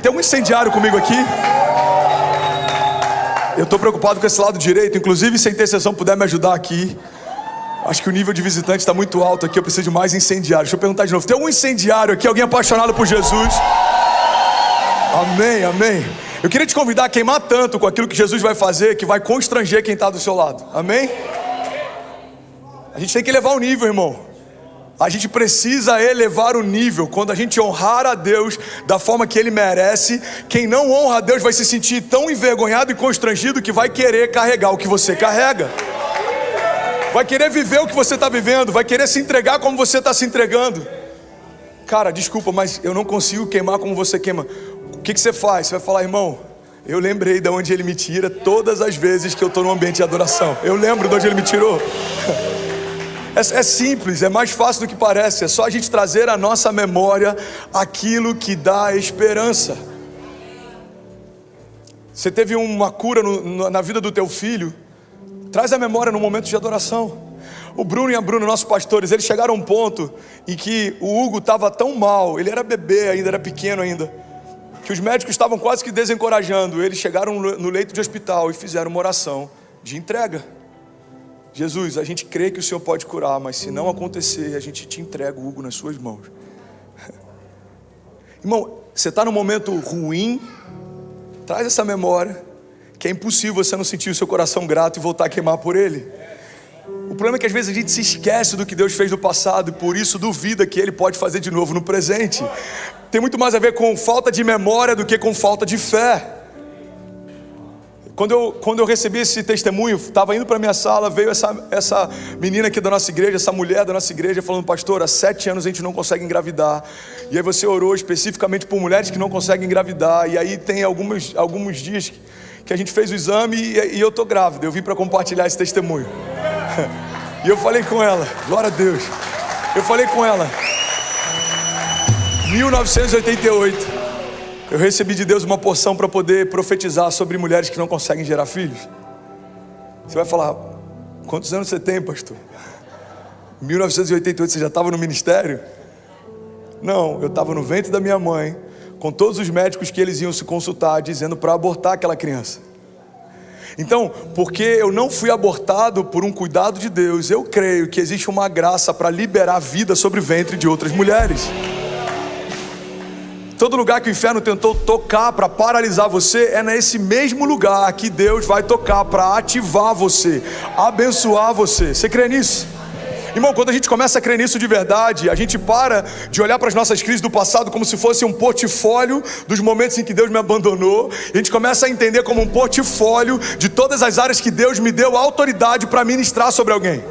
Tem um incendiário comigo aqui? Eu estou preocupado com esse lado direito. Inclusive, se a intercessão puder me ajudar aqui. Acho que o nível de visitante está muito alto aqui. Eu preciso de mais incendiário. Deixa eu perguntar de novo. Tem algum incendiário aqui? Alguém apaixonado por Jesus? Amém, amém. Eu queria te convidar a queimar tanto com aquilo que Jesus vai fazer, que vai constranger quem está do seu lado. Amém? A gente tem que elevar o nível, irmão. A gente precisa elevar o nível. Quando a gente honrar a Deus da forma que Ele merece, quem não honra a Deus vai se sentir tão envergonhado e constrangido que vai querer carregar o que você carrega. Vai querer viver o que você está vivendo. Vai querer se entregar como você está se entregando. Cara, desculpa, mas eu não consigo queimar como você queima. O que você faz? Você vai falar: irmão, eu lembrei de onde Ele me tira todas as vezes que eu estou no ambiente de adoração. Eu lembro de onde Ele me tirou. É simples, é mais fácil do que parece. É só a gente trazer à nossa memória aquilo que dá esperança. Você teve uma cura na vida do teu filho, traz a memória no momento de adoração. O Bruno e a Bruna, nossos pastores, eles chegaram a um ponto em que o Hugo estava tão mal, ele era bebê ainda, era pequeno ainda, que os médicos estavam quase que desencorajando. Eles chegaram no leito de hospital e fizeram uma oração de entrega. Jesus, a gente crê que o Senhor pode curar, mas se não acontecer, a gente te entrega o Hugo nas suas mãos. Irmão, você está num momento ruim, traz essa memória, que é impossível você não sentir o seu coração grato e voltar a queimar por Ele. O problema é que às vezes a gente se esquece do que Deus fez no passado e por isso duvida que Ele pode fazer de novo no presente. Tem muito mais a ver com falta de memória do que com falta de fé. Quando eu recebi esse testemunho, estava indo para minha sala, veio essa menina aqui da nossa igreja, essa mulher da nossa igreja, falando: pastor, há 7 anos a gente não consegue engravidar. E aí você orou especificamente por mulheres que não conseguem engravidar. E aí tem alguns dias que a gente fez o exame e eu estou grávida. Eu vim para compartilhar esse testemunho. E eu falei com ela, glória a Deus. Eu falei com ela, 1988. Eu recebi de Deus uma porção para poder profetizar sobre mulheres que não conseguem gerar filhos. Você vai falar: quantos anos você tem, pastor? 1988 você já estava no ministério? Não, eu estava no ventre da minha mãe, com todos os médicos que eles iam se consultar, dizendo para abortar aquela criança. Então, porque eu não fui abortado por um cuidado de Deus, eu creio que existe uma graça para liberar vida sobre o ventre de outras mulheres. Todo lugar que o inferno tentou tocar para paralisar você, é nesse mesmo lugar que Deus vai tocar para ativar você, abençoar você. Você crê nisso? Irmão, quando a gente começa a crer nisso de verdade, a gente para de olhar para as nossas crises do passado como se fosse um portfólio dos momentos em que Deus me abandonou. E a gente começa a entender como um portfólio de todas as áreas que Deus me deu autoridade para ministrar sobre alguém.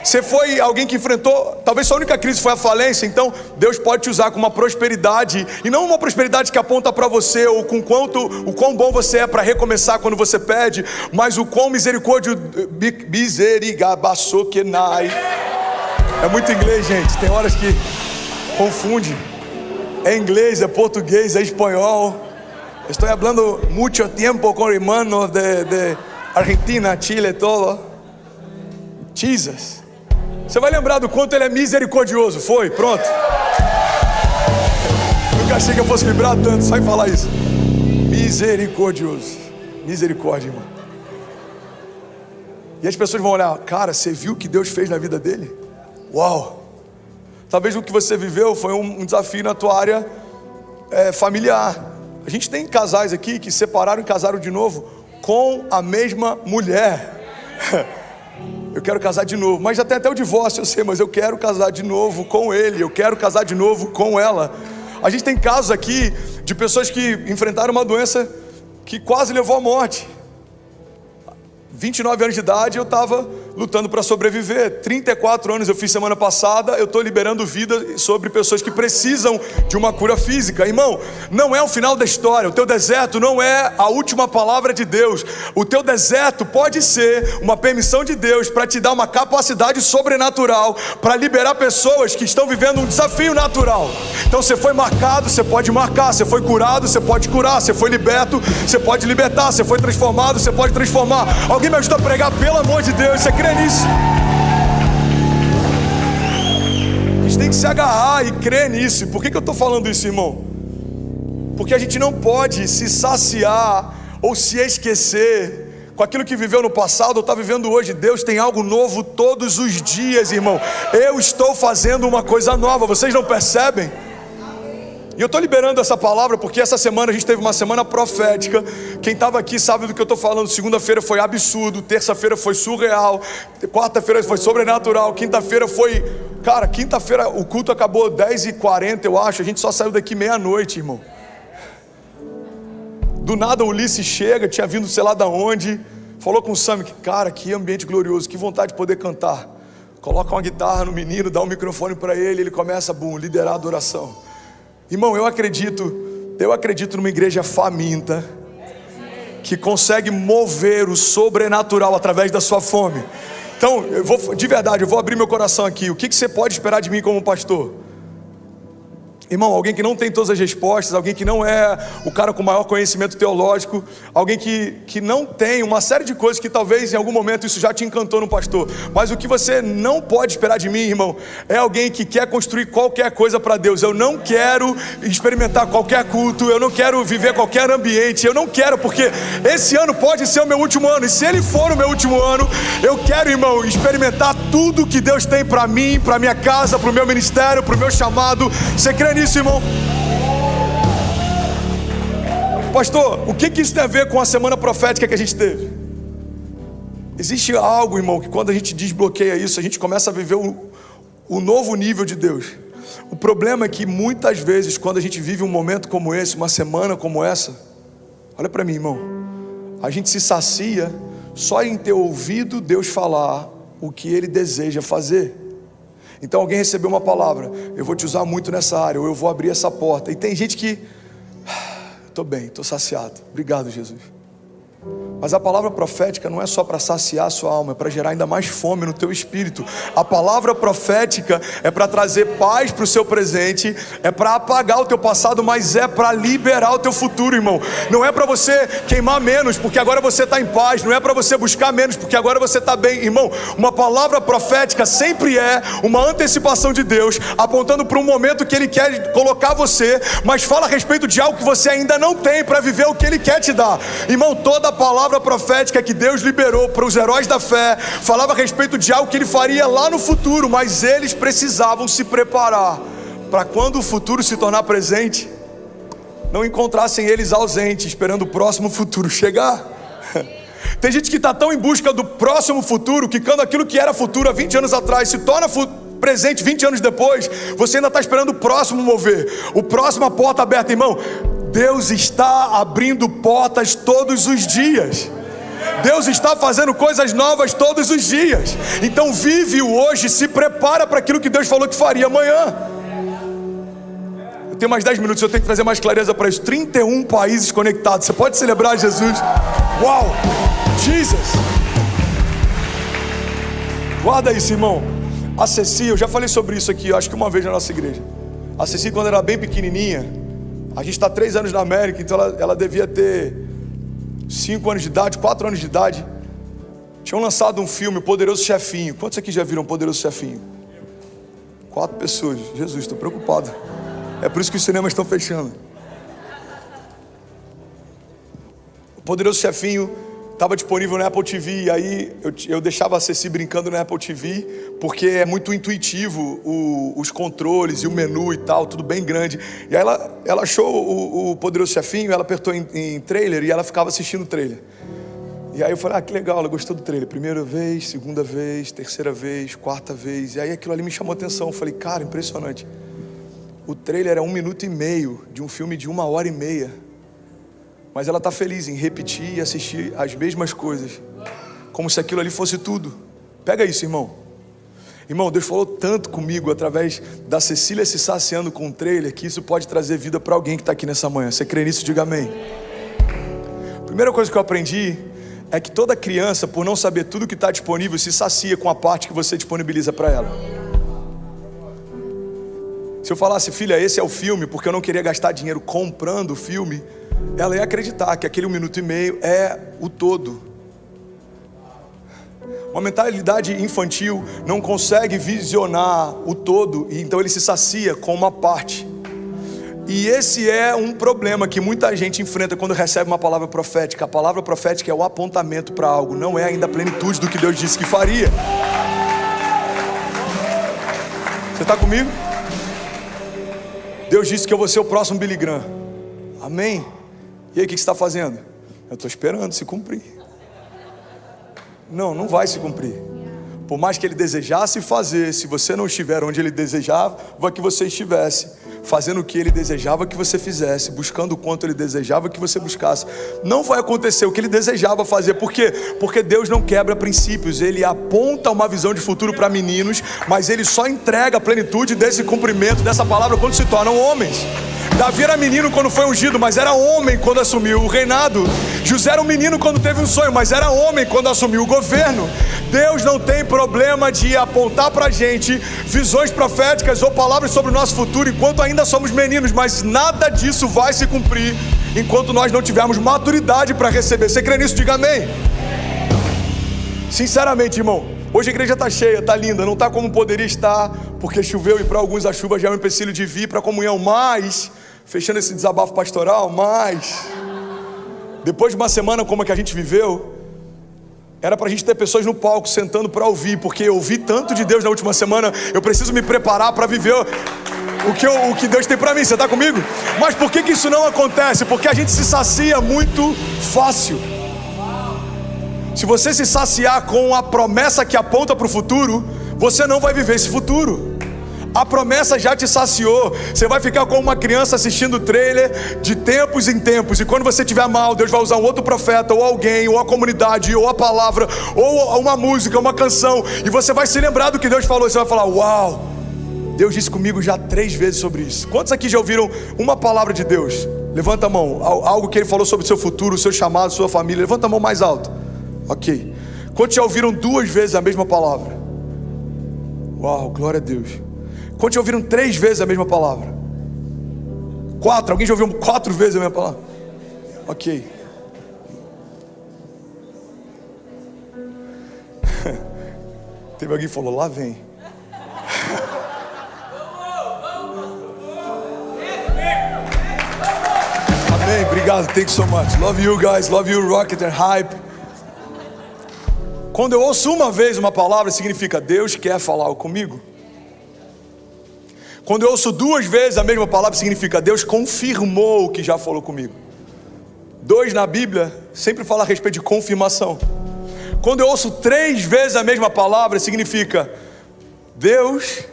Você foi alguém que enfrentou, talvez sua única crise foi a falência, então Deus pode te usar com uma prosperidade, e não uma prosperidade que aponta para você, ou com o quão bom você é para recomeçar quando você pede, mas o quão misericórdia, é muito inglês, gente, tem horas que confunde, é inglês, é português, é espanhol. Estou falando muito tempo com irmãos de Argentina, Chile, todo. Jesus. Você vai lembrar do quanto Ele é misericordioso. Foi, pronto. Nunca achei que eu fosse vibrar tanto só em falar isso. Misericordioso. Misericórdia, irmão. E as pessoas vão olhar: cara, você viu o que Deus fez na vida dele? Uau. Talvez o que você viveu foi um desafio na tua área familiar. A gente tem casais aqui que separaram e casaram de novo com a mesma mulher. Eu quero casar de novo, mas já tem até o divórcio, eu sei, mas eu quero casar de novo com ele, eu quero casar de novo com ela. A gente tem casos aqui de pessoas que enfrentaram uma doença que quase levou à morte. 29 anos de idade eu estava lutando para sobreviver. 34 anos eu fiz semana passada, eu estou liberando vida sobre pessoas que precisam de uma cura física. Irmão, não é o final da história. O teu deserto não é a última palavra de Deus. O teu deserto pode ser uma permissão de Deus para te dar uma capacidade sobrenatural para liberar pessoas que estão vivendo um desafio natural. Então você foi marcado, você pode marcar. Você foi curado, você pode curar. Você foi liberto, você pode libertar. Você foi transformado, você pode transformar. Alguém me ajuda a pregar, pelo amor de Deus? Você crê nisso? A gente tem que se agarrar e crer nisso. Por que eu estou falando isso, irmão? Porque a gente não pode se saciar ou se esquecer com aquilo que viveu no passado ou está vivendo hoje. Deus tem algo novo todos os dias, irmão. Eu estou fazendo uma coisa nova, vocês não percebem? E eu estou liberando essa palavra porque essa semana a gente teve uma semana profética. Quem estava aqui sabe do que eu estou falando. Segunda-feira foi absurdo, terça-feira foi surreal, quarta-feira foi sobrenatural, quinta-feira foi... Cara, quinta-feira o culto acabou 10h40, eu acho. A gente só saiu daqui meia-noite, irmão. Do nada o Ulisses chega, tinha vindo sei lá da onde, falou com o Sam, cara, que ambiente glorioso, que vontade de poder cantar. Coloca uma guitarra no menino, dá um microfone para ele, ele começa, liderar a adoração. Irmão, eu acredito numa igreja faminta, que consegue mover o sobrenatural através da sua fome. Então, de verdade, eu vou abrir meu coração aqui. O que você pode esperar de mim como pastor? Irmão, alguém que não tem todas as respostas, alguém que não é o cara com maior conhecimento teológico, alguém que não tem uma série de coisas que talvez em algum momento isso já te encantou no pastor. Mas o que você não pode esperar de mim, irmão, é alguém que quer construir qualquer coisa para Deus. Eu não quero experimentar qualquer culto, eu não quero viver qualquer ambiente, eu não quero, porque esse ano pode ser o meu último ano, e se ele for o meu último ano, eu quero, irmão, experimentar tudo que Deus tem para mim, para minha casa, para o meu ministério, para o meu chamado. Você crê nisso, irmão? Pastor, o que isso tem a ver com a semana profética que a gente teve? Existe algo, irmão, que quando a gente desbloqueia isso, a gente começa a viver o novo nível de Deus. O problema é que muitas vezes, quando a gente vive um momento como esse, uma semana como essa, olha para mim, irmão, a gente se sacia só em ter ouvido Deus falar o que Ele deseja fazer. Então alguém recebeu uma palavra, eu vou te usar muito nessa área, ou eu vou abrir essa porta. E tem gente que, estou bem, estou saciado, obrigado Jesus. Mas a palavra profética não é só para saciar a sua alma, é para gerar ainda mais fome no teu espírito. A palavra profética é para trazer paz para o seu presente, é para apagar o teu passado, mas é para liberar o teu futuro, irmão. Não é para você queimar menos, porque agora você está em paz. Não é para você buscar menos, porque agora você está bem. Irmão, uma palavra profética sempre é uma antecipação de Deus, apontando para um momento que Ele quer colocar você, mas fala a respeito de algo que você ainda não tem para viver o que Ele quer te dar. Irmão, toda a palavra profética que Deus liberou para os heróis da fé falava a respeito de algo que Ele faria lá no futuro, mas eles precisavam se preparar para quando o futuro se tornar presente, não encontrassem eles ausentes, esperando o próximo futuro chegar. Tem gente que está tão em busca do próximo futuro, que quando aquilo que era futuro há 20 anos atrás se torna presente 20 anos depois, você ainda está esperando o próximo mover, o próximo, a porta aberta. Irmão, Deus está abrindo portas todos os dias. Deus está fazendo coisas novas todos os dias. Então vive o hoje, se prepara para aquilo que Deus falou que faria amanhã. Eu tenho mais 10 minutos, eu tenho que trazer mais clareza para isso. 31 países conectados, você pode celebrar Jesus? Uau, Jesus. Guarda isso, irmão. A Ceci, eu já falei sobre isso aqui, acho que uma vez na nossa igreja. A Ceci, quando era bem pequenininha, a gente está 3 anos na América, então ela devia ter 5 anos de idade, 4 anos de idade. Tinham lançado um filme, O Poderoso Chefinho. Quantos aqui já viram O Poderoso Chefinho? 4 pessoas. Jesus, estou preocupado. É por isso que os cinemas estão fechando. O Poderoso Chefinho estava disponível na Apple TV, e aí eu deixava a Ceci brincando na Apple TV, porque é muito intuitivo os controles e o menu e tal, tudo bem grande. E aí ela achou o Poderoso Chefinho, ela apertou em trailer e ela ficava assistindo o trailer. E aí eu falei, que legal, ela gostou do trailer. Primeira vez, segunda vez, terceira vez, quarta vez. E aí aquilo ali me chamou a atenção. Eu falei, cara, impressionante. O trailer era 1 minuto e meio de um filme de 1h30. Mas ela está feliz em repetir e assistir as mesmas coisas, como se aquilo ali fosse tudo. Pega isso, irmão. Irmão, Deus falou tanto comigo através da Cecília se saciando com um trailer, que isso pode trazer vida para alguém que está aqui nessa manhã. Você crê nisso? Diga amém. Primeira coisa que eu aprendi é que toda criança, por não saber tudo que está disponível, se sacia com a parte que você disponibiliza para ela. Se eu falasse, filha, esse é o filme, porque eu não queria gastar dinheiro comprando o filme, ela ia acreditar que aquele 1 minuto e meio é o todo. Uma mentalidade infantil não consegue visionar o todo, e então ele se sacia com uma parte. E esse é um problema que muita gente enfrenta quando recebe uma palavra profética. A palavra profética é o apontamento para algo, não é ainda a plenitude do que Deus disse que faria. Você está comigo? Deus disse que eu vou ser o próximo Billy Graham. Amém? E aí, o que você está fazendo? Eu estou esperando se cumprir. Não vai se cumprir. Por mais que Ele desejasse fazer, se você não estiver onde Ele desejava que você estivesse, fazendo o que Ele desejava que você fizesse, buscando o quanto Ele desejava que você buscasse, não vai acontecer o que Ele desejava fazer. Por quê? Porque Deus não quebra princípios. Ele aponta uma visão de futuro para meninos, mas Ele só entrega a plenitude desse cumprimento dessa palavra quando se tornam homens. Davi era menino quando foi ungido, mas era homem quando assumiu o reinado. José era um menino quando teve um sonho, mas era homem quando assumiu o governo. Deus não tem problema de apontar pra gente visões proféticas ou palavras sobre o nosso futuro enquanto ainda somos meninos, mas nada disso vai se cumprir enquanto nós não tivermos maturidade para receber. Você crê nisso? Diga amém. Sinceramente, irmão, hoje a igreja está cheia, está linda, não está como poderia estar, porque choveu e para alguns a chuva já é um empecilho de vir para a comunhão, mas, fechando esse desabafo pastoral, mas, depois de uma semana como a que a gente viveu, era para a gente ter pessoas no palco sentando para ouvir, porque eu ouvi tanto de Deus na última semana, eu preciso me preparar para viver o que Deus tem para mim. Você está comigo? Mas por que isso não acontece? Porque a gente se sacia muito fácil. Se você se saciar com a promessa que aponta para o futuro, você não vai viver esse futuro. A promessa já te saciou. Você vai ficar como uma criança assistindo o trailer de tempos em tempos, e quando você estiver mal, Deus vai usar um outro profeta, ou alguém, ou a comunidade, ou a palavra, ou uma música, uma canção, e você vai se lembrar do que Deus falou. Você vai falar: uau, Deus disse comigo já 3 vezes sobre isso. Quantos aqui já ouviram uma palavra de Deus? Levanta a mão. Algo que Ele falou sobre o seu futuro, o seu chamado, sua família. Levanta a mão mais alto. Ok. Quantos já ouviram 2 vezes a mesma palavra? Uau, glória a Deus. Quantos já ouviram 3 vezes a mesma palavra? 4, alguém já ouviu 4 vezes a mesma palavra? Ok. Teve alguém que falou: lá vem. Amém, obrigado, thank you so much. Love you guys, love you, Rocket and Hype. Quando eu ouço uma vez uma palavra, significa Deus quer falar comigo. Quando eu ouço 2 vezes a mesma palavra, significa Deus confirmou o que já falou comigo. 2 na Bíblia sempre fala a respeito de confirmação. Quando eu ouço 3 vezes a mesma palavra, significa Deus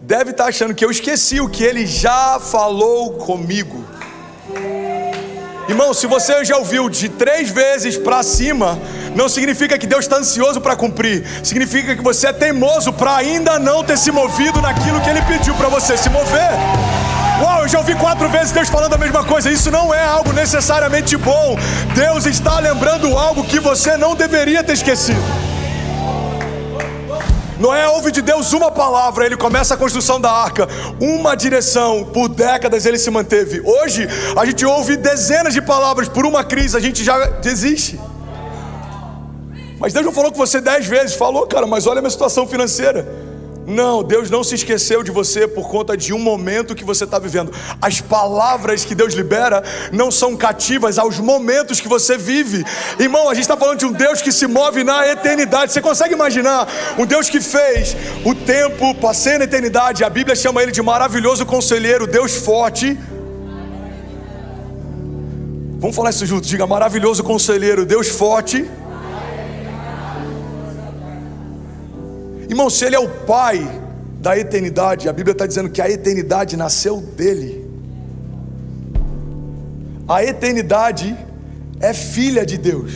deve estar achando que eu esqueci o que Ele já falou comigo. Irmão, se você já ouviu de 3 vezes para cima, não significa que Deus está ansioso para cumprir. Significa que você é teimoso para ainda não ter se movido naquilo que Ele pediu para você se mover. Uau, eu já ouvi 4 vezes Deus falando a mesma coisa. Isso não é algo necessariamente bom. Deus está lembrando algo que você não deveria ter esquecido. Noé ouve de Deus uma palavra, ele começa a construção da arca. Uma direção, por décadas ele se manteve. Hoje a gente ouve dezenas de palavras, por uma crise a gente já desiste. Mas Deus não falou com você 10 vezes. Falou, cara, mas olha a minha situação financeira. Não, Deus não se esqueceu de você por conta de um momento que você está vivendo. As palavras que Deus libera não são cativas aos momentos que você vive. Irmão, a gente está falando de um Deus que se move na eternidade. Você consegue imaginar um Deus que fez o tempo, passei na eternidade? A Bíblia chama Ele de maravilhoso conselheiro, Deus forte. Vamos falar isso junto, diga: maravilhoso conselheiro, Deus forte. Irmão, se Ele é o Pai da eternidade, a Bíblia está dizendo que a eternidade nasceu dEle. A eternidade é filha de Deus.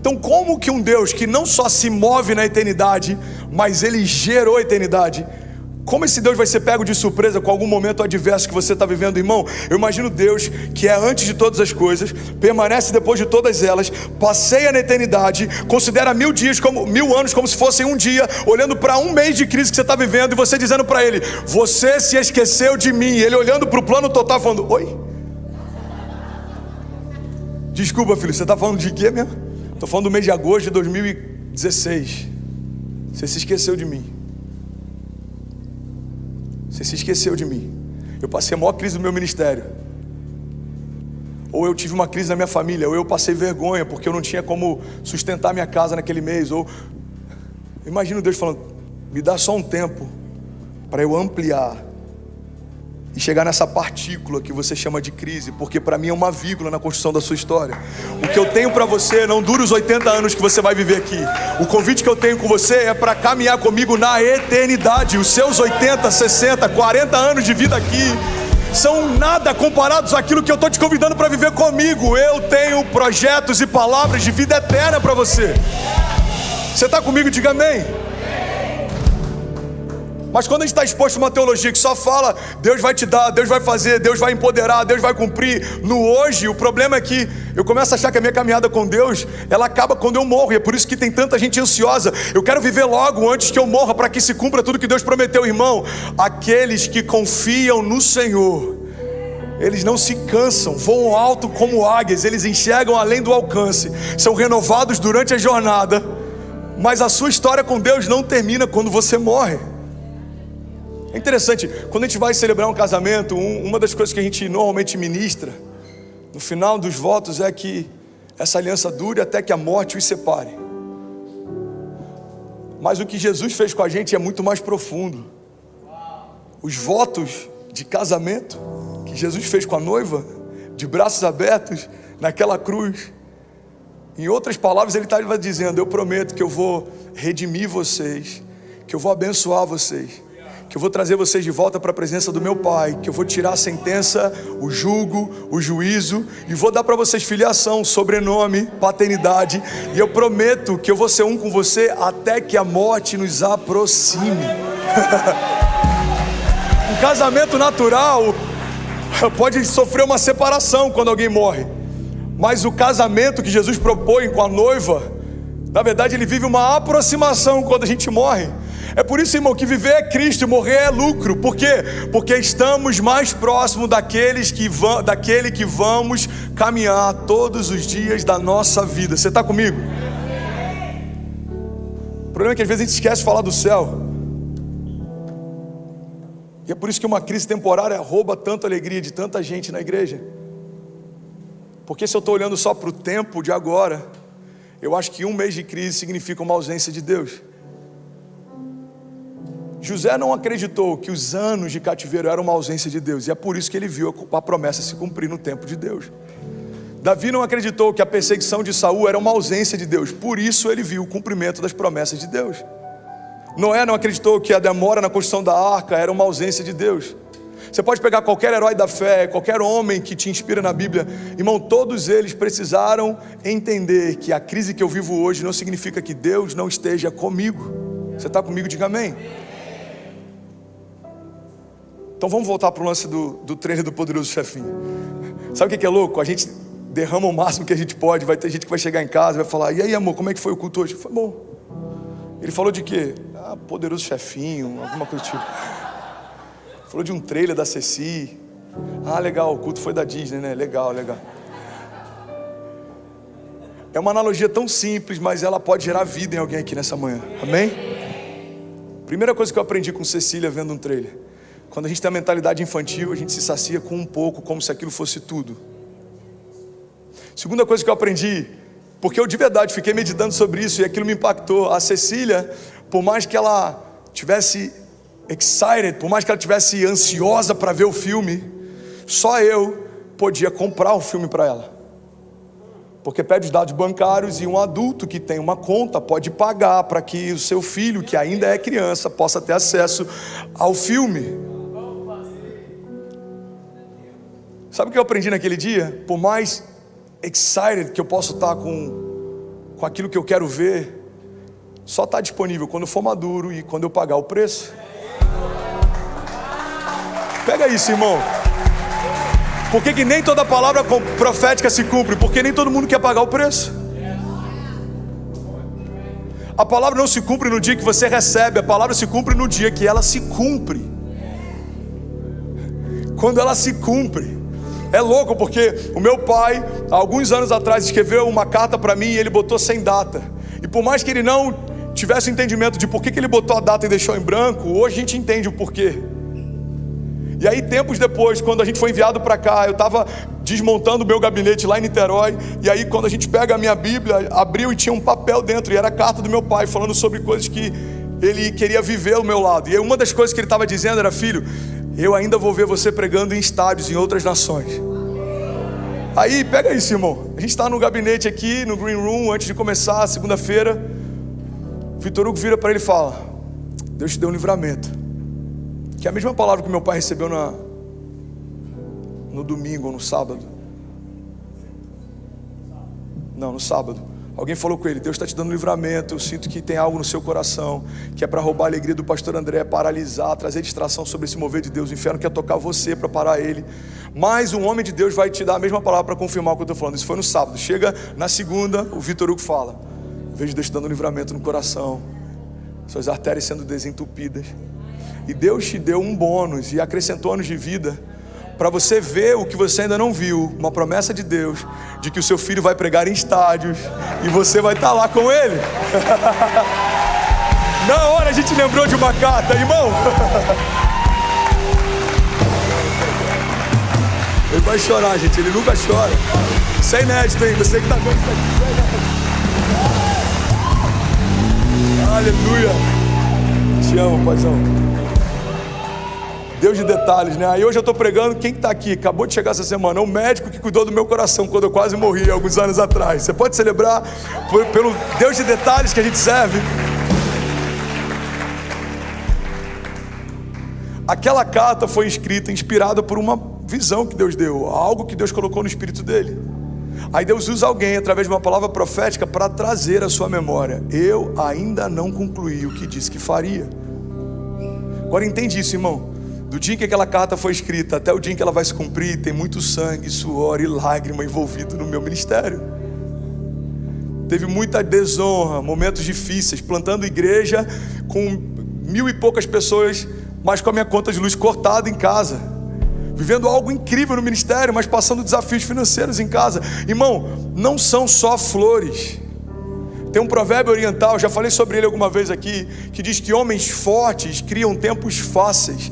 Então como que um Deus que não só se move na eternidade, mas Ele gerou a eternidade, como esse Deus vai ser pego de surpresa com algum momento adverso que você está vivendo? Irmão, eu imagino Deus que é antes de todas as coisas, permanece depois de todas elas, passeia na eternidade, considera 1000 dias como 1000 anos como se fossem um dia, olhando para um mês de crise que você está vivendo, e você dizendo para Ele: você se esqueceu de mim. Ele olhando para o plano total falando: oi? Desculpa, filho, você está falando de quê mesmo? Estou falando do mês de agosto de 2016. Você se esqueceu de mim. Você se esqueceu de mim. eu passei a maior crise do meu ministério. Ou eu tive uma crise na minha família, ou eu passei vergonha porque eu não tinha como sustentar minha casa naquele mês. Ou imagino Deus falando, me dá só um tempo para eu ampliar e chegar nessa partícula que você chama de crise, porque para mim é uma vírgula na construção da sua história. O que eu tenho para você não dura os 80 anos que você vai viver aqui. O convite que eu tenho com você é para caminhar comigo na eternidade. Os seus 80, 60, 40 anos de vida aqui são nada comparados àquilo que eu estou te convidando para viver comigo. Eu tenho projetos e palavras de vida eterna para você. Você está comigo? Diga amém. Mas quando a gente está exposto a uma teologia que só fala, Deus vai te dar, Deus vai fazer, Deus vai empoderar, Deus vai cumprir, no hoje, o problema é que eu começo a achar que a minha caminhada com Deus, ela acaba quando eu morro, e é por isso que tem tanta gente ansiosa. Eu quero viver logo antes que eu morra, para que se cumpra tudo que Deus prometeu, irmão. Aqueles que confiam no Senhor, eles não se cansam, voam alto como águias, eles enxergam além do alcance, são renovados durante a jornada, mas a sua história com Deus não termina quando você morre. É interessante, quando a gente vai celebrar um casamento, uma das coisas que a gente normalmente ministra no final dos votos é que essa aliança dure até que a morte os separe. Mas o que Jesus fez com a gente é muito mais profundo. Os votos de casamento que Jesus fez com a noiva, de braços abertos naquela cruz, em outras palavras ele estava dizendo, eu prometo que eu vou redimir vocês, que eu vou abençoar vocês, que eu vou trazer vocês de volta para a presença do meu Pai, que eu vou tirar a sentença, o jugo, o juízo, e vou dar para vocês filiação, sobrenome, paternidade, e eu prometo que eu vou ser um com você até que a morte nos aproxime. Um casamento natural pode sofrer uma separação quando alguém morre, mas o casamento que Jesus propõe com a noiva, na verdade ele vive uma aproximação quando a gente morre. É por isso, irmão, que viver é Cristo e morrer é lucro. Por quê? Porque estamos mais próximos daquele que vamos caminhar todos os dias da nossa vida. Você está comigo? O problema é que às vezes a gente esquece de falar do céu. E é por isso que uma crise temporária rouba tanta alegria de tanta gente na igreja. Porque se eu estou olhando só para o tempo de agora, eu acho que um mês de crise significa uma ausência de Deus. José não acreditou que os anos de cativeiro eram uma ausência de Deus, e é por isso que ele viu a promessa se cumprir no tempo de Deus. Davi não acreditou que a perseguição de Saul era uma ausência de Deus, por isso ele viu o cumprimento das promessas de Deus. Noé não acreditou que a demora na construção da arca era uma ausência de Deus. Você pode pegar qualquer herói da fé, qualquer homem que te inspira na Bíblia, irmão, todos eles precisaram entender que a crise que eu vivo hoje não significa que Deus não esteja comigo. Você está comigo? Diga amém. Então vamos voltar para o lance do trailer do Poderoso Chefinho. Sabe o que é louco? A gente derrama o máximo que a gente pode. Vai ter gente que vai chegar em casa e vai falar, e aí amor, como é que foi o culto hoje? Foi bom. Ele falou de quê? Poderoso Chefinho, alguma coisa do tipo. Falou de um trailer da Ceci. Legal, o culto foi da Disney, né? Legal. É uma analogia tão simples, mas ela pode gerar vida em alguém aqui nessa manhã. Amém? Primeira coisa que eu aprendi com Cecília vendo um trailer. Quando a gente tem a mentalidade infantil, a gente se sacia com um pouco, como se aquilo fosse tudo. Segunda coisa que eu aprendi, porque eu de verdade fiquei meditando sobre isso e aquilo me impactou. A Cecília, por mais que ela tivesse excited, por mais que ela tivesse ansiosa para ver o filme, só eu podia comprar o filme para ela. Porque pede os dados bancários e um adulto que tem uma conta pode pagar para que o seu filho, que ainda é criança, possa ter acesso ao filme. Sabe o que eu aprendi naquele dia? Por mais excited que eu possa estar com aquilo que eu quero ver, só está disponível quando eu for maduro e quando eu pagar o preço. Pega isso, irmão. Por que nem toda palavra profética se cumpre? Porque nem todo mundo quer pagar o preço. A palavra não se cumpre no dia que você recebe, a palavra se cumpre no dia que ela se cumpre. Quando ela se cumpre. É louco porque o meu pai, há alguns anos atrás, escreveu uma carta para mim e ele botou sem data. E por mais que ele não tivesse o entendimento de por que ele botou a data e deixou em branco, hoje a gente entende o porquê. E aí tempos depois, quando a gente foi enviado para cá, eu estava desmontando o meu gabinete lá em Niterói, e aí quando a gente pega a minha Bíblia, abriu e tinha um papel dentro, e era a carta do meu pai, falando sobre coisas que ele queria viver ao meu lado. E aí uma das coisas que ele estava dizendo era: filho, eu ainda vou ver você pregando em estádios em outras nações. Aí, pega isso, irmão. A gente está no gabinete aqui, no Green Room, antes de começar, segunda-feira. Vitor Hugo vira para ele e fala: Deus te deu um livramento. Que é a mesma palavra que meu pai recebeu no domingo ou no sábado. Não, no sábado. Alguém falou com ele: Deus está te dando um livramento. Eu sinto que tem algo no seu coração que é para roubar a alegria do pastor André, paralisar, trazer distração sobre esse mover de Deus. O inferno quer tocar você para parar ele. Mas um homem de Deus vai te dar a mesma palavra para confirmar o que eu estou falando. Isso foi no sábado. Chega na segunda, o Vitor Hugo fala: eu vejo Deus te dando um livramento no coração, suas artérias sendo desentupidas, e Deus te deu um bônus e acrescentou anos de vida para você ver o que você ainda não viu. Uma promessa de Deus de que o seu filho vai pregar em estádios e você vai estar lá com ele. Na hora a gente lembrou de uma carta, irmão. Ele vai chorar, gente, ele nunca chora. Isso é inédito, hein? Você que está vendo isso aqui. Aleluia. Te amo, paizão. Deus de detalhes, né? Aí hoje eu estou pregando. Quem está aqui? Acabou de chegar essa semana. É um médico que cuidou do meu coração quando eu quase morri alguns anos atrás. Você pode celebrar pelo Deus de detalhes que a gente serve. Aquela carta foi escrita, inspirada por uma visão que Deus deu, algo que Deus colocou no espírito dele. Aí Deus usa alguém através de uma palavra profética para trazer à sua memória: eu ainda não concluí o que disse que faria. Agora entende isso, irmão. Do dia em que aquela carta foi escrita até o dia em que ela vai se cumprir, tem muito sangue, suor e lágrima envolvido no meu ministério. Teve muita desonra, momentos difíceis, plantando igreja com 1000 e poucas pessoas, mas com a minha conta de luz cortada em casa, vivendo algo incrível no ministério, mas passando desafios financeiros em casa. Irmão, não são só flores. Tem um provérbio oriental, já falei sobre ele alguma vez aqui, que diz que homens fortes criam tempos fáceis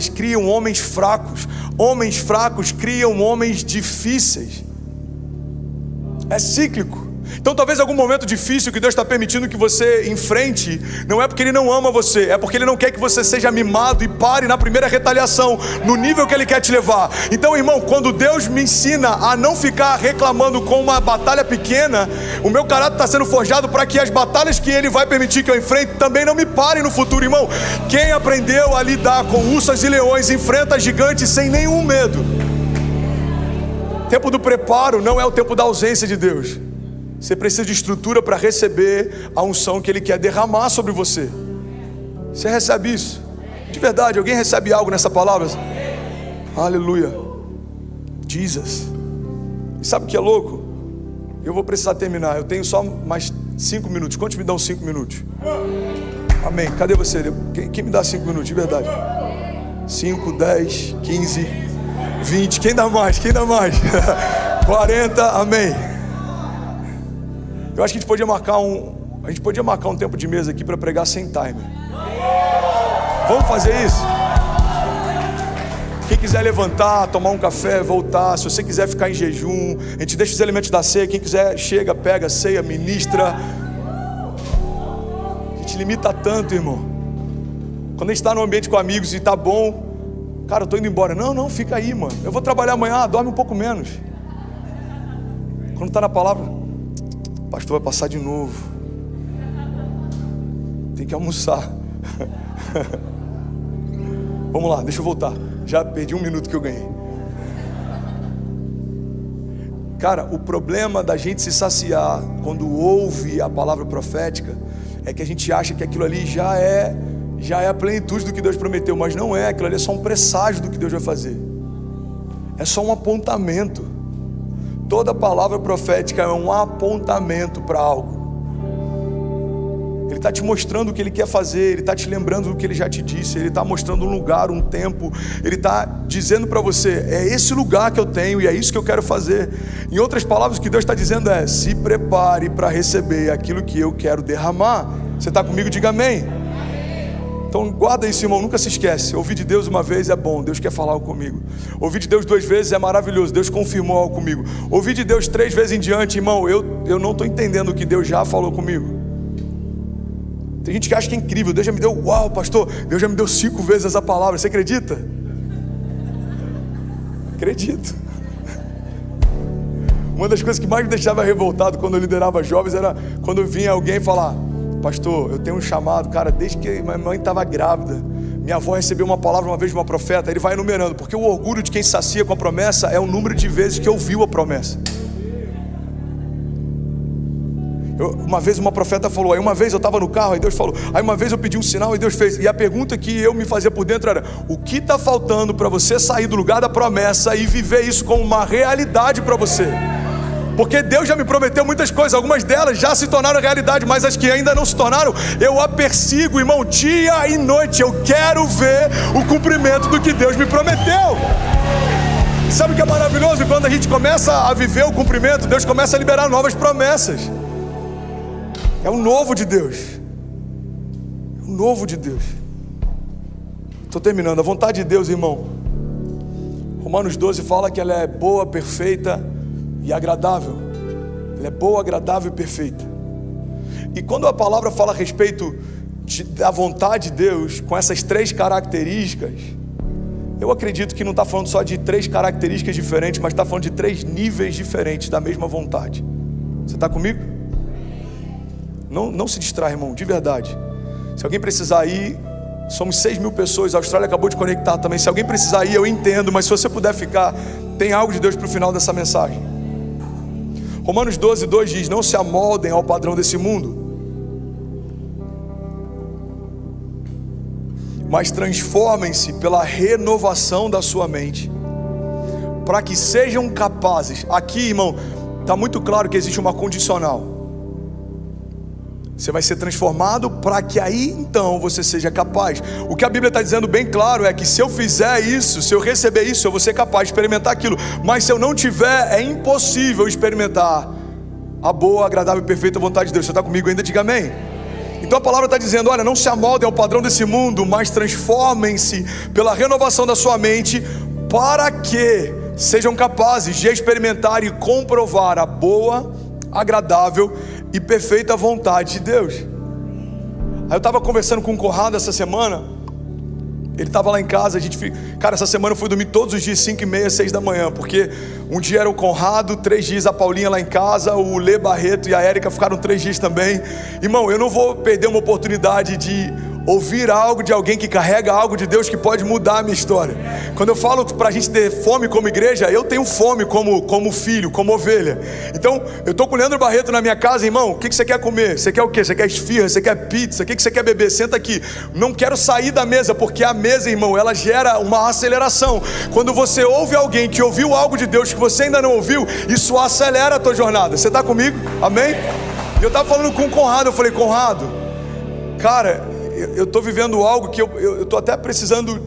criam homens fracos criam homens difíceis. É cíclico. Então talvez algum momento difícil que Deus está permitindo que você enfrente, não é porque Ele não ama você, é porque Ele não quer que você seja mimado e pare na primeira retaliação, no nível que Ele quer te levar. Então, irmão, quando Deus me ensina a não ficar reclamando com uma batalha pequena, o meu caráter está sendo forjado para que as batalhas que Ele vai permitir que eu enfrente também não me parem no futuro, irmão. Quem aprendeu a lidar com ursas e leões enfrenta gigantes sem nenhum medo. O tempo do preparo não é o tempo da ausência de Deus. Você precisa de estrutura para receber a unção que Ele quer derramar sobre você. Você recebe isso? De verdade, alguém recebe algo nessa palavra? Aleluia. Jesus. E sabe o que é louco? Eu vou precisar terminar. Eu tenho só mais 5 minutos. Quantos me dão 5 minutos? Amém. Cadê você? Quem me dá 5 minutos? De verdade. 5, 10, 15, 20. Quem dá mais? 40. Amém. Eu acho que a gente podia marcar um tempo de mesa aqui para pregar sem timer. Vamos fazer isso? Quem quiser levantar, tomar um café, voltar. Se você quiser ficar em jejum, a gente deixa os elementos da ceia. Quem quiser, chega, pega, ceia, ministra. A gente limita tanto, irmão. Quando a gente está no ambiente com amigos e tá bom, cara, eu tô indo embora. Não, fica aí, mano. Eu vou trabalhar amanhã, dorme um pouco menos. Quando tá na palavra, o pastor vai passar de novo. Tem que almoçar. Vamos lá, deixa eu voltar. Já perdi 1 minuto que eu ganhei. Cara, o problema da gente se saciar quando ouve a palavra profética é que a gente acha que aquilo ali já é a plenitude do que Deus prometeu, mas não é. Aquilo ali é só um presságio do que Deus vai fazer. É só um apontamento. Toda palavra profética é um apontamento para algo. Ele está te mostrando o que Ele quer fazer. Ele está te lembrando do que Ele já te disse. Ele está mostrando um lugar, um tempo. Ele está dizendo para você: é esse lugar que eu tenho e é isso que eu quero fazer. Em outras palavras, o que Deus está dizendo é: se prepare para receber aquilo que eu quero derramar. Você está comigo? Diga amém. Então guarda isso, irmão, nunca se esquece. Ouvir de Deus uma vez é bom, Deus quer falar algo comigo. Ouvir de Deus 2 vezes é maravilhoso, Deus confirmou algo comigo. Ouvir de Deus 3 vezes em diante, irmão, eu não estou entendendo o que Deus já falou comigo. Tem gente que acha que é incrível, Deus já me deu, uau pastor, Deus já me deu 5 vezes essa palavra, você acredita? Acredito. Uma das coisas que mais me deixava revoltado quando eu liderava jovens era quando vinha alguém falar: pastor, eu tenho um chamado, cara, desde que minha mãe estava grávida, minha avó recebeu uma palavra uma vez de uma profeta. Ele vai enumerando, porque o orgulho de quem sacia com a promessa é o número de vezes que ouviu a promessa. Uma vez uma profeta falou, aí uma vez eu estava no carro, aí Deus falou, aí uma vez eu pedi um sinal e Deus fez. E a pergunta que eu me fazia por dentro era: o que está faltando para você sair do lugar da promessa e viver isso como uma realidade para você? Porque Deus já me prometeu muitas coisas, algumas delas já se tornaram realidade, mas as que ainda não se tornaram, eu a persigo, irmão, dia e noite. Eu quero ver o cumprimento do que Deus me prometeu. Sabe o que é maravilhoso? Quando a gente começa a viver o cumprimento, Deus começa a liberar novas promessas. É o novo de Deus. É o novo de Deus. Estou terminando. A vontade de Deus, irmão, Romanos 12 fala que ela é boa, perfeita e agradável. Ela é boa, agradável e perfeita. E quando a palavra fala a respeito da vontade de Deus, com essas 3 características, eu acredito que não está falando só de 3 características diferentes, mas está falando de 3 níveis diferentes da mesma vontade. Você está comigo? Não se distrai, irmão, de verdade. Se alguém precisar ir, somos 6.000 pessoas, a Austrália acabou de conectar também. Se alguém precisar ir, eu entendo, mas se você puder ficar, tem algo de Deus para o final dessa mensagem. Romanos 12:2 diz: não se amoldem ao padrão desse mundo, mas transformem-se pela renovação da sua mente, para que sejam capazes. Aqui, irmão, está muito claro que existe uma condicional. Você vai ser transformado para que aí então você seja capaz. O que a Bíblia está dizendo bem claro é que se eu fizer isso, se eu receber isso, eu vou ser capaz de experimentar aquilo. Mas se eu não tiver, é impossível experimentar a boa, agradável e perfeita vontade de Deus. Você está comigo ainda? Diga amém. Então a palavra está dizendo: olha, não se amoldem ao padrão desse mundo, mas transformem-se pela renovação da sua mente, para que sejam capazes de experimentar e comprovar a boa, agradável e perfeita vontade de Deus. Aí eu estava conversando com o Conrado essa semana. Ele estava lá em casa, cara, essa semana eu fui dormir todos os dias 5h30, 6 da manhã, porque um dia era o Conrado, 3 dias a Paulinha lá em casa, o Lê Barreto e a Érica ficaram 3 dias também. Irmão, eu não vou perder uma oportunidade de ouvir algo de alguém que carrega algo de Deus que pode mudar a minha história. Quando eu falo para a gente ter fome como igreja, eu tenho fome como filho, como ovelha. Então, eu estou com o Leandro Barreto na minha casa, irmão, o que você quer comer? Você quer o quê? Você quer esfirra? Você quer pizza? O que você quer beber? Senta aqui. Não quero sair da mesa, porque a mesa, irmão, ela gera uma aceleração. Quando você ouve alguém que ouviu algo de Deus que você ainda não ouviu, isso acelera a tua jornada. Você está comigo? Amém? Eu estava falando com o Conrado, eu falei: Conrado, cara, eu estou vivendo algo que eu estou até precisando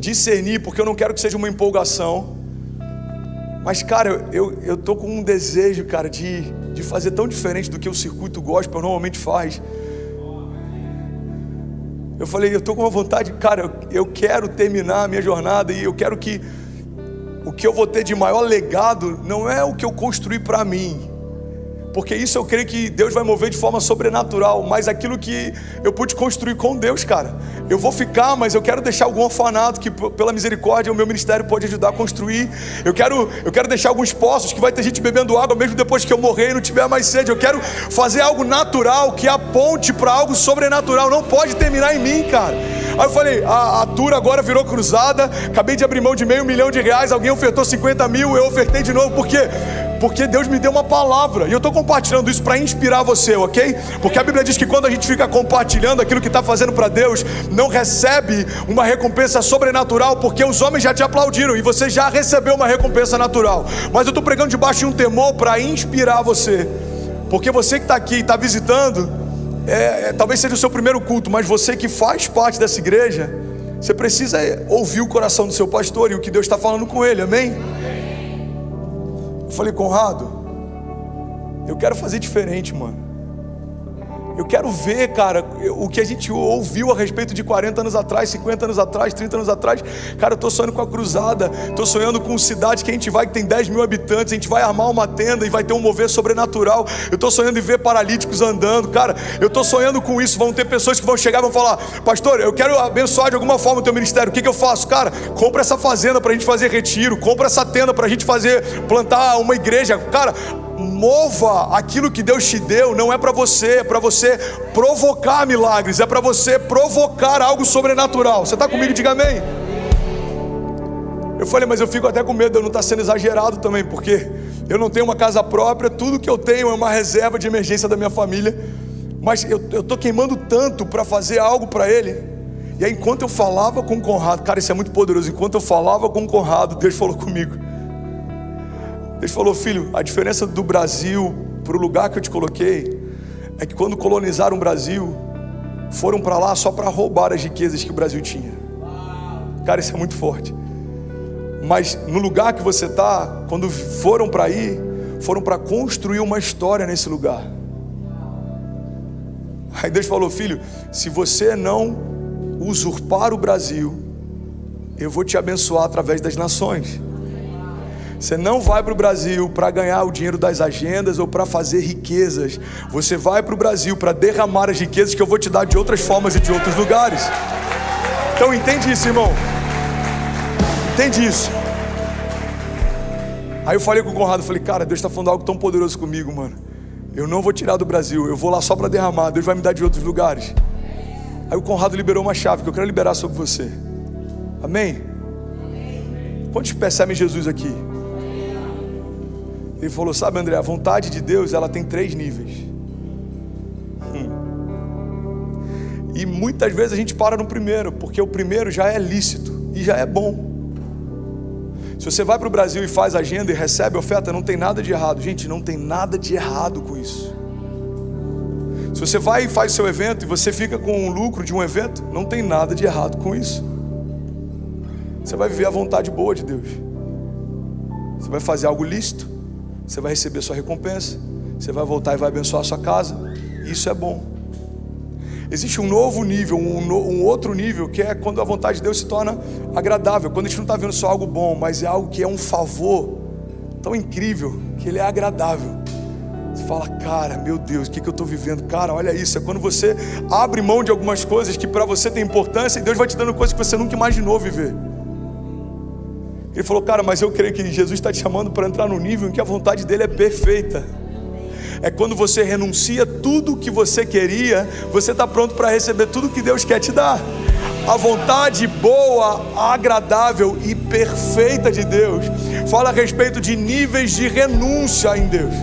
discernir, porque eu não quero que seja uma empolgação. Mas, cara, eu estou com um desejo, cara, de fazer tão diferente do que o circuito gospel normalmente faz. Eu falei: eu estou com uma vontade, cara, eu quero terminar a minha jornada, e eu quero que o que eu vou ter de maior legado não é o que eu construí para mim, porque isso eu creio que Deus vai mover de forma sobrenatural, mas aquilo que eu pude construir com Deus, cara, eu vou ficar, mas eu quero deixar algum orfanato que pela misericórdia o meu ministério pode ajudar a construir. Eu quero deixar alguns poços que vai ter gente bebendo água mesmo depois que eu morrer e não tiver mais sede. Eu quero fazer algo natural que aponte para algo sobrenatural. Não pode terminar em mim, cara. Aí eu falei: a tour agora virou cruzada, acabei de abrir mão de R$500 mil, alguém ofertou 50 mil, eu ofertei de novo, porque Deus me deu uma palavra, e eu estou compartilhando isso para inspirar você, ok? Porque a Bíblia diz que quando a gente fica compartilhando aquilo que está fazendo para Deus, não recebe uma recompensa sobrenatural, porque os homens já te aplaudiram e você já recebeu uma recompensa natural. Mas eu estou pregando debaixo de um temor para inspirar você, porque você que está aqui, está visitando, talvez seja o seu primeiro culto, mas você que faz parte dessa igreja, você precisa ouvir o coração do seu pastor e o que Deus está falando com ele, amém? Eu falei: Conrado, eu quero fazer diferente, mano. Eu quero ver, cara, o que a gente ouviu a respeito de 40 anos atrás, 50 anos atrás, 30 anos atrás. Cara, eu tô sonhando com a cruzada, tô sonhando com cidade que a gente vai, que tem 10 mil habitantes, a gente vai armar uma tenda e vai ter um mover sobrenatural. Eu tô sonhando em ver paralíticos andando, cara, eu tô sonhando com isso. Vão ter pessoas que vão chegar e vão falar: pastor, eu quero abençoar de alguma forma o teu ministério, o que eu faço? Cara, compra essa fazenda pra gente fazer retiro, compra essa tenda pra gente plantar uma igreja. Cara, mova aquilo que Deus te deu. Não é para você, é para você provocar milagres, é para você provocar algo sobrenatural. Você está comigo? Diga amém. Eu falei, mas eu fico até com medo de eu não estar sendo exagerado também, porque eu não tenho uma casa própria, tudo que eu tenho é uma reserva de emergência da minha família, mas eu estou queimando tanto para fazer algo para ele. E aí, enquanto eu falava com o Conrado, cara, isso é muito poderoso, enquanto eu falava com o Conrado, Deus falou comigo. Deus falou: filho, a diferença do Brasil para o lugar que eu te coloquei é que quando colonizaram o Brasil, foram para lá só para roubar as riquezas que o Brasil tinha. Cara, isso é muito forte. Mas no lugar que você está, quando foram para aí, foram para construir uma história nesse lugar. Aí Deus falou: filho, se você não usurpar o Brasil, eu vou te abençoar através das nações. Você não vai para o Brasil para ganhar o dinheiro das agendas ou para fazer riquezas. Você vai para o Brasil para derramar as riquezas que eu vou te dar de outras formas e de outros lugares. Então entende isso, irmão. Entende isso. Aí eu falei com o Conrado, falei: cara, Deus está falando algo tão poderoso comigo, mano. Eu não vou tirar do Brasil, eu vou lá só para derramar. Deus vai me dar de outros lugares. Aí o Conrado liberou uma chave que eu quero liberar sobre você. Amém? Quantos percebem Jesus aqui? Ele falou: sabe, André, a vontade de Deus, ela tem 3 níveis. E muitas vezes a gente para no primeiro, porque o primeiro já é lícito e já é bom. Se você vai para o Brasil e faz agenda e recebe oferta, não tem nada de errado. Gente, não tem nada de errado com isso. Se você vai e faz seu evento e você fica com o lucro de um evento, não tem nada de errado com isso. Você vai viver a vontade boa de Deus. Você vai fazer algo lícito, você vai receber sua recompensa, você vai voltar e vai abençoar a sua casa. Isso é bom. Existe um novo nível, um outro nível, que é quando a vontade de Deus se torna agradável. Quando a gente não está vendo só algo bom, mas é algo que é um favor tão incrível, que ele é agradável. Você fala: cara, meu Deus, o que eu estou vivendo? Cara, olha isso. É quando você abre mão de algumas coisas que para você tem importância, e Deus vai te dando coisas que você nunca imaginou viver. Ele falou: cara, mas eu creio que Jesus está te chamando para entrar no nível em que a vontade dele é perfeita. É quando você renuncia tudo o que você queria, você está pronto para receber tudo que Deus quer te dar. A vontade boa, agradável e perfeita de Deus fala a respeito de níveis de renúncia em Deus.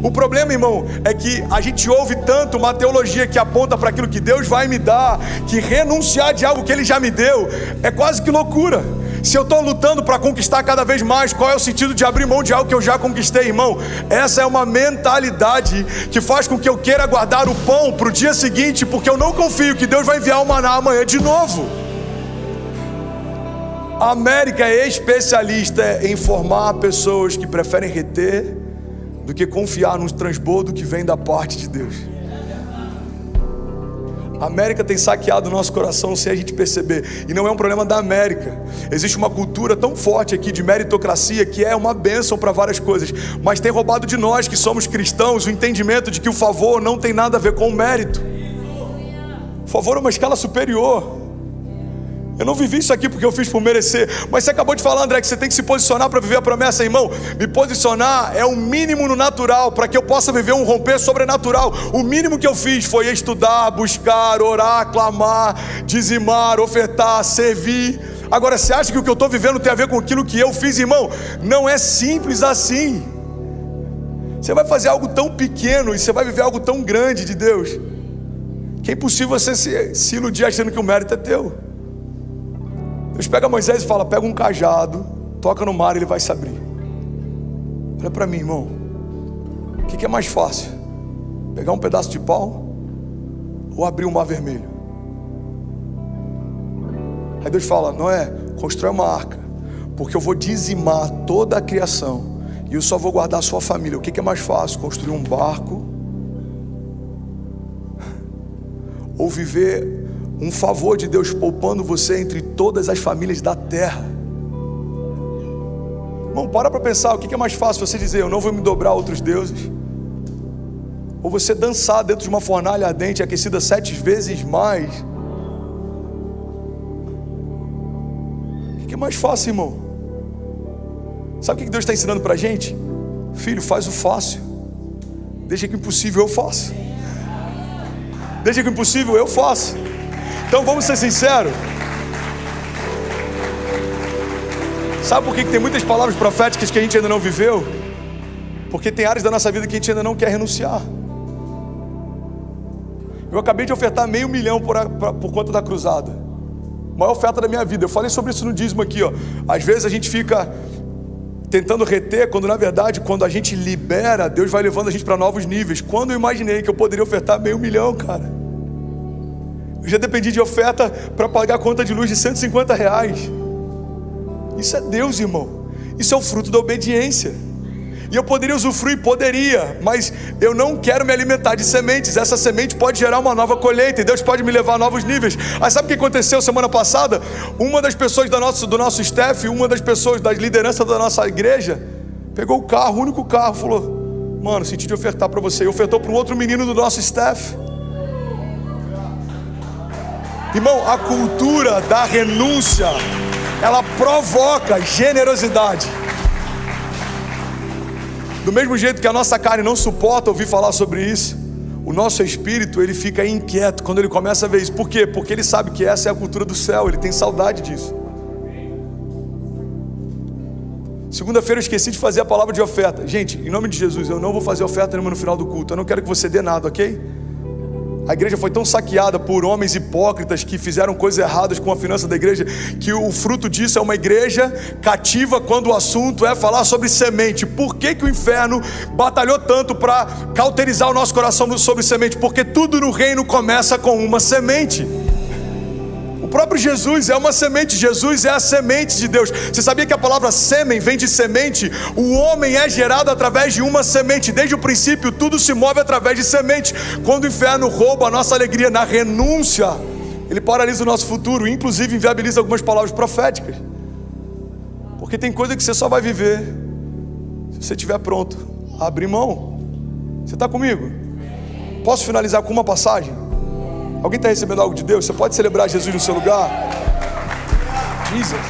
O problema, irmão, é que a gente ouve tanto uma teologia que aponta para aquilo que Deus vai me dar, que renunciar de algo que Ele já me deu é quase que loucura. Se eu estou lutando para conquistar cada vez mais, qual é o sentido de abrir mão de algo que eu já conquistei, irmão? Essa é uma mentalidade que faz com que eu queira guardar o pão para o dia seguinte, porque eu não confio que Deus vai enviar o maná amanhã de novo. A América é especialista em formar pessoas que preferem reter do que confiar no transbordo que vem da parte de Deus. A América tem saqueado o nosso coração sem a gente perceber. E não é um problema da América. Existe uma cultura tão forte aqui de meritocracia que é uma bênção para várias coisas, mas tem roubado de nós que somos cristãos o entendimento de que o favor não tem nada a ver com o mérito. O favor é uma escala superior. Eu não vivi isso aqui porque eu fiz por merecer. Mas você acabou de falar, André, que você tem que se posicionar para viver a promessa. Irmão, me posicionar é o mínimo no natural para que eu possa viver um romper sobrenatural. O mínimo que eu fiz foi estudar, buscar, orar, clamar, dizimar, ofertar, servir. Agora, você acha que o que eu estou vivendo tem a ver com aquilo que eu fiz, irmão? Não é simples assim. Você vai fazer algo tão pequeno e você vai viver algo tão grande de Deus, que é impossível você se iludir achando que o mérito é teu. Deus pega Moisés e fala: pega um cajado, toca no mar e ele vai se abrir. Olha para mim, irmão. O que é mais fácil? Pegar um pedaço de pau ou abrir o mar vermelho? Aí Deus fala: Noé, constrói uma arca, porque eu vou dizimar toda a criação e eu só vou guardar a sua família. O que é mais fácil? Construir um barco ou viver um favor de Deus poupando você entre todas as famílias da terra. Irmão, para pensar, o que é mais fácil você dizer, eu não vou me dobrar a outros deuses? Ou você dançar dentro de uma fornalha ardente, aquecida 7 vezes mais? O que é mais fácil, irmão? Sabe o que Deus está ensinando para a gente? Filho, faz o fácil. Deixa que o impossível eu faço. Deixa que o impossível eu faço. Então vamos ser sinceros. Sabe por que tem muitas palavras proféticas que a gente ainda não viveu? Porque tem áreas da nossa vida que a gente ainda não quer renunciar. Eu acabei de ofertar $500 mil por conta da cruzada. Maior oferta da minha vida. Eu falei sobre isso no dízimo aqui, ó. Às vezes a gente fica tentando reter, quando na verdade, quando a gente libera, Deus vai levando a gente para novos níveis. Quando eu imaginei que eu poderia ofertar $500 mil, cara, eu já dependi de oferta para pagar a conta de luz de R$150. Isso é Deus, irmão. Isso é o fruto da obediência. E eu poderia usufruir, poderia, mas eu não quero me alimentar de sementes. Essa semente pode gerar uma nova colheita e Deus pode me levar a novos níveis. Mas sabe o que aconteceu semana passada? Uma das pessoas do nosso staff, uma das pessoas da liderança da nossa igreja, pegou o carro, o único carro, falou: mano, senti de ofertar para você. E ofertou para um outro menino do nosso staff. Irmão, a cultura da renúncia, ela provoca generosidade. Do mesmo jeito que a nossa carne não suporta ouvir falar sobre isso, o nosso espírito, ele fica inquieto quando ele começa a ver isso. Por quê? Porque ele sabe que essa é a cultura do céu, ele tem saudade disso. Segunda-feira eu esqueci de fazer a palavra de oferta. Gente, em nome de Jesus, eu não vou fazer oferta nenhuma no final do culto. Eu não quero que você dê nada, ok? A igreja foi tão saqueada por homens hipócritas que fizeram coisas erradas com a finança da igreja, que o fruto disso é uma igreja cativa quando o assunto é falar sobre semente. Por que o inferno batalhou tanto para cauterizar o nosso coração sobre semente? Porque tudo no reino começa com uma semente. O próprio Jesus é uma semente. Jesus é a semente de Deus. Você sabia que a palavra sêmen vem de semente? O homem é gerado através de uma semente. Desde o princípio tudo se move através de semente. Quando o inferno rouba a nossa alegria na renúncia, ele paralisa o nosso futuro, inclusive inviabiliza algumas palavras proféticas. Porque tem coisa que você só vai viver se você estiver pronto a abrir mão. Você está comigo? Posso finalizar com uma passagem? Alguém está recebendo algo de Deus? Você pode celebrar Jesus no seu lugar? Jesus.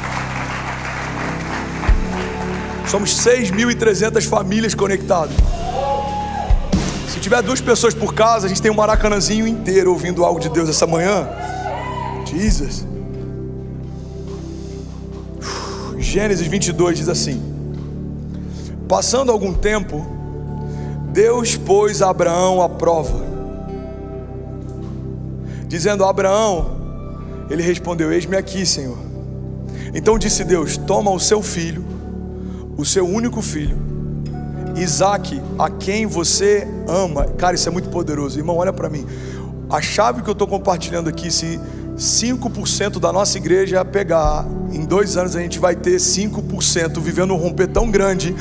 Somos 6.300 famílias conectadas. Se tiver 2 pessoas por casa, a gente tem um maracanãzinho inteiro ouvindo algo de Deus essa manhã. Jesus. Gênesis 22 diz assim: passando algum tempo, Deus pôs Abraão à prova, dizendo: Abraão, ele respondeu: eis-me aqui, Senhor. Então disse Deus: toma o seu filho, o seu único filho, Isaque, a quem você ama. Cara, isso é muito poderoso. Irmão, olha para mim. A chave que eu estou compartilhando aqui, se 5% da nossa igreja pegar, em 2 anos a gente vai ter 5%, vivendo um romper tão grande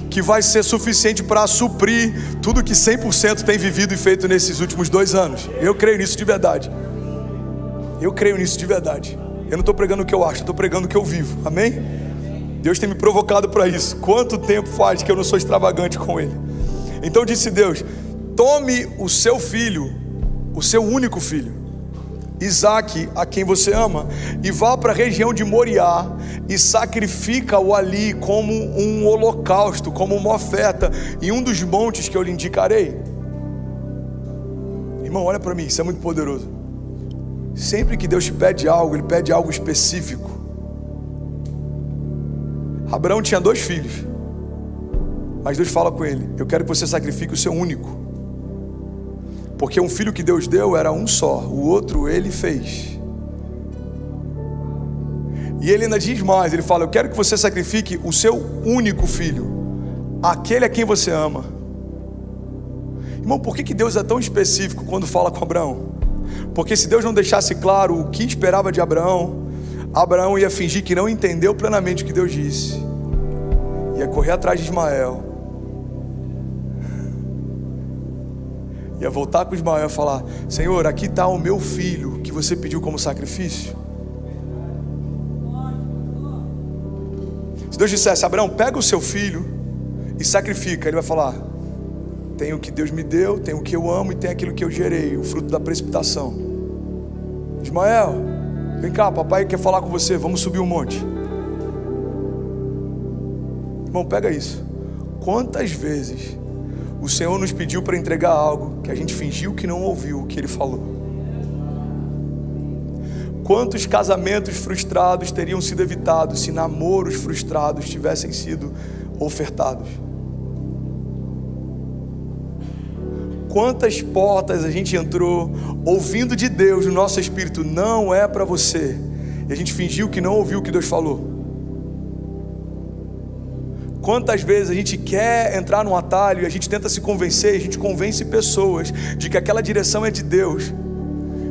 que vai ser suficiente para suprir tudo que 100% tem vivido e feito nesses últimos 2 anos. Eu creio nisso de verdade. Eu creio nisso de verdade. Eu não estou pregando o que eu acho, eu estou pregando o que eu vivo. Amém? Deus tem me provocado para isso. Quanto tempo faz que eu não sou extravagante com Ele? Então disse Deus: tome o seu filho, o seu único filho, Isaque, a quem você ama, e vá para a região de Moriá e sacrifica-o ali como um holocausto, como uma oferta, em um dos montes que eu lhe indicarei. Irmão, olha para mim, isso é muito poderoso. Sempre que Deus te pede algo, Ele pede algo específico. Abraão tinha 2 filhos, mas Deus fala com ele: eu quero que você sacrifique o seu único, porque um filho que Deus deu era um só, o outro Ele fez. E Ele ainda diz mais, Ele fala: eu quero que você sacrifique o seu único filho, aquele a quem você ama. Irmão, por que Deus é tão específico quando fala com Abraão? Porque se Deus não deixasse claro o que esperava de Abraão, Abraão ia fingir que não entendeu plenamente o que Deus disse, ia correr atrás de Ismael. Ia voltar com Ismael e falar: Senhor, aqui está o meu filho que você pediu como sacrifício. Se Deus dissesse: Abraão, pega o seu filho e sacrifica, ele vai falar: tem o que Deus me deu, tem o que eu amo e tem aquilo que eu gerei, o fruto da precipitação. Ismael, vem cá, papai quer falar com você, vamos subir um monte. Irmão, pega isso. Quantas vezes o Senhor nos pediu para entregar algo que a gente fingiu que não ouviu o que Ele falou? Quantos casamentos frustrados teriam sido evitados se namoros frustrados tivessem sido ofertados? Quantas portas a gente entrou ouvindo de Deus no nosso espírito: não é para você, e a gente fingiu que não ouviu o que Deus falou? Quantas vezes a gente quer entrar num atalho e a gente tenta se convencer, a gente convence pessoas de que aquela direção é de Deus.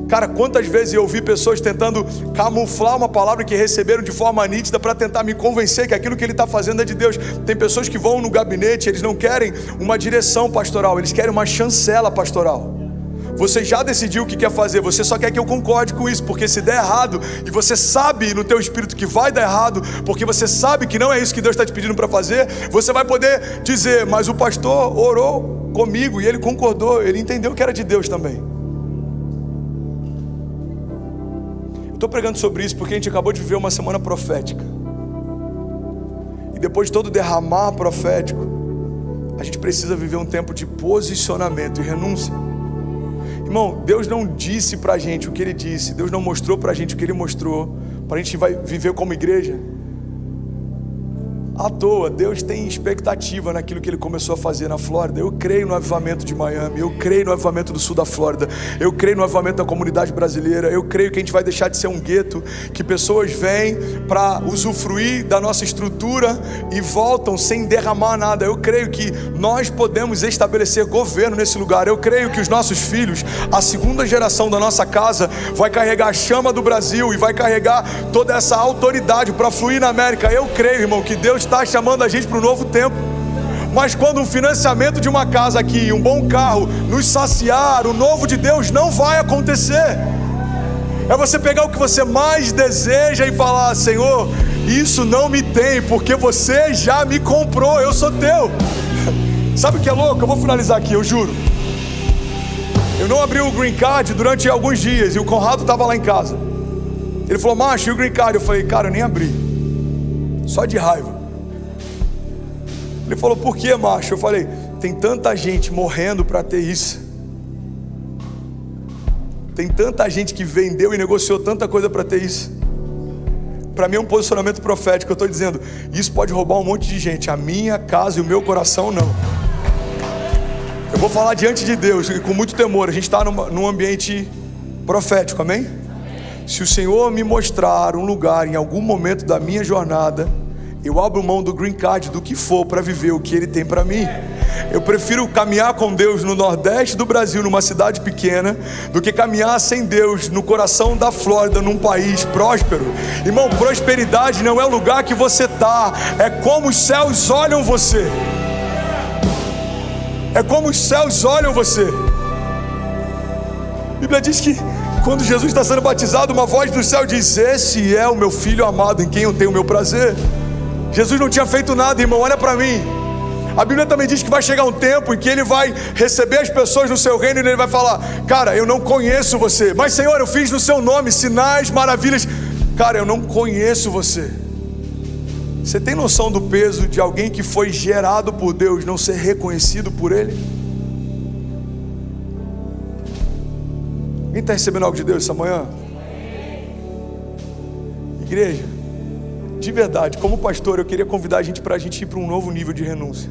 Cara, quantas vezes eu ouvi pessoas tentando camuflar uma palavra que receberam de forma nítida para tentar me convencer que aquilo que ele está fazendo é de Deus. Tem pessoas que vão no gabinete, eles não querem uma direção pastoral, eles querem uma chancela pastoral. Você já decidiu o que quer fazer, você só quer que eu concorde com isso, porque se der errado, e você sabe no teu espírito que vai dar errado, porque você sabe que não é isso que Deus está te pedindo para fazer, você vai poder dizer: mas o pastor orou comigo e ele concordou, ele entendeu que era de Deus também. Estou pregando sobre isso porque a gente acabou de viver uma semana profética, e depois de todo derramar profético, a gente precisa viver um tempo de posicionamento e renúncia. Irmão, Deus não disse pra gente o que Ele disse, Deus não mostrou pra gente o que Ele mostrou, pra gente vai viver como igreja à toa. Deus tem expectativa naquilo que Ele começou a fazer na Flórida. Eu creio no avivamento de Miami, eu creio no avivamento do sul da Flórida, eu creio no avivamento da comunidade brasileira, eu creio que a gente vai deixar de ser um gueto, que pessoas vêm para usufruir da nossa estrutura e voltam sem derramar nada. Eu creio que nós podemos estabelecer governo nesse lugar. Eu creio que os nossos filhos, a segunda geração da nossa casa, vai carregar a chama do Brasil e vai carregar toda essa autoridade para fluir na América. Eu creio, irmão, que Deus está chamando a gente para um novo tempo. Mas quando um financiamento de uma casa aqui, um bom carro, nos saciar, o novo de Deus não vai acontecer. É você pegar o que você mais deseja e falar: Senhor, isso não me tem, porque você já me comprou, eu sou teu. Sabe o que é louco? Eu vou finalizar aqui, eu juro. Eu não abri o green card durante alguns dias e o Conrado estava lá em casa. Ele falou: macho, e o green card? Eu falei: cara, eu nem abri, só de raiva. Ele falou: por que, macho? Eu falei: tem tanta gente morrendo para ter isso. Tem tanta gente que vendeu e negociou tanta coisa para ter isso. Para mim é um posicionamento profético. Eu estou dizendo: isso pode roubar um monte de gente, a minha casa e o meu coração não. Eu vou falar diante de Deus e com muito temor. A gente está num ambiente profético, amém? Se o Senhor me mostrar um lugar em algum momento da minha jornada, eu abro mão do green card, do que for, para viver o que Ele tem para mim. Eu prefiro caminhar com Deus no Nordeste do Brasil, numa cidade pequena, do que caminhar sem Deus no coração da Flórida, num país próspero. Irmão, prosperidade não é o lugar que você está, é como os céus olham você. É como os céus olham você. A Bíblia diz que quando Jesus está sendo batizado, uma voz do céu diz: esse é o meu filho amado, em quem eu tenho o meu prazer. Jesus não tinha feito nada, irmão, olha para mim. A Bíblia também diz que vai chegar um tempo em que Ele vai receber as pessoas no seu reino e Ele vai falar: cara, eu não conheço você, mas Senhor, eu fiz no seu nome sinais, maravilhas. Cara, eu não conheço você. Você tem noção do peso de alguém que foi gerado por Deus não ser reconhecido por Ele? Quem está recebendo algo de Deus essa manhã? Igreja, de verdade, como pastor, eu queria convidar a gente para ir para um novo nível de renúncia.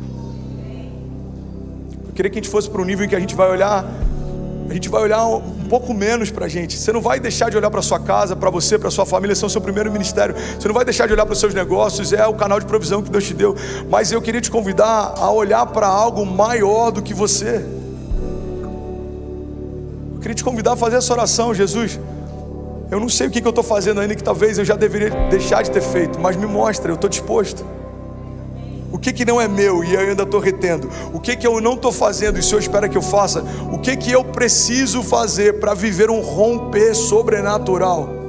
Eu queria que a gente fosse para um nível em que a gente vai olhar um pouco menos para a gente. Você não vai deixar de olhar para a sua casa, para você, para a sua família, esse é o seu primeiro ministério. Você não vai deixar de olhar para os seus negócios, é o canal de provisão que Deus te deu. Mas eu queria te convidar a olhar para algo maior do que você. Eu queria te convidar a fazer essa oração: Jesus, eu não sei o que eu estou fazendo ainda, que talvez eu já deveria deixar de ter feito, mas me mostra, eu estou disposto. O que não é meu e eu ainda estou retendo? O que eu não estou fazendo e o Senhor espera que eu faça? O que eu preciso fazer para viver um romper sobrenatural?